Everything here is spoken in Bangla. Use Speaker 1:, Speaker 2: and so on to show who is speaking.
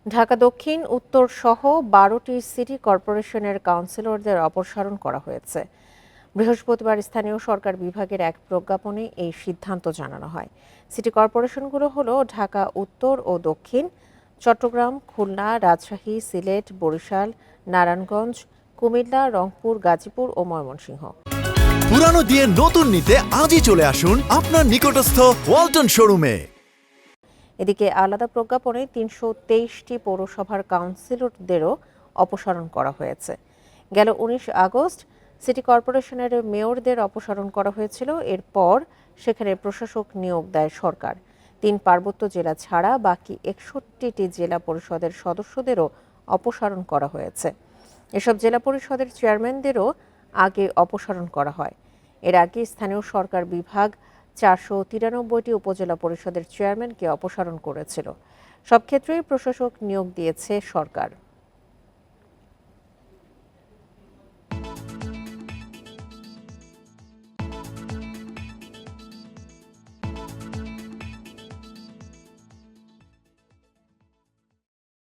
Speaker 1: ঢাকা দক্ষিণ, উত্তর সহ ১২টি সিটি কর্পোরেশনের কাউন্সিলরদের অপসারণ করা হয়েছে। বৃহস্পতিবার স্থানীয় সরকার বিভাগের এক প্রজ্ঞাপনে এই সিদ্ধান্ত জানানো হয়। সিটি কর্পোরেশনগুলো হলো ঢাকা উত্তর ও দক্ষিণ, চট্টগ্রাম, খুলনা, রাজশাহী, সিলেট, বরিশাল, নারায়ণগঞ্জ, কুমিল্লা, রংপুর, গাজীপুর ও ময়মনসিংহ।
Speaker 2: পুরানো দিয়ে নতুন নিতে আজই চলে আসুন আপনার নিকটস্থ ওয়ালটন শোরুমে।
Speaker 1: এদিকে আলাদা প্রজ্ঞাপনে ৩২৩টি পৌরসভার কাউন্সিলরদেরও অপসারণ করা হয়েছে। গেল ১৯ আগস্ট সিটি কর্পোরেশনের মেয়রদের অপসারণ করা হয়েছিল। এরপর সেখানে প্রশাসক নিয়োগ দেয় সরকার। ৩ পার্বত্য জেলা ছাড়া বাকি ৬১টি জেলা পরিষদের সদস্যদেরও অপসারণ করা হয়েছে। এসব জেলা পরিষদের চেয়ারম্যানদেরও আগে অপসারণ করা হয়। এর আগে স্থানীয় সরকার বিভাগ ৪৯৩টি উপজেলা পরিষদের চেয়ারম্যানকে অপসারণ করেছিল। সব ক্ষেত্রেই প্রশাসক নিয়োগ দিয়েছে সরকার।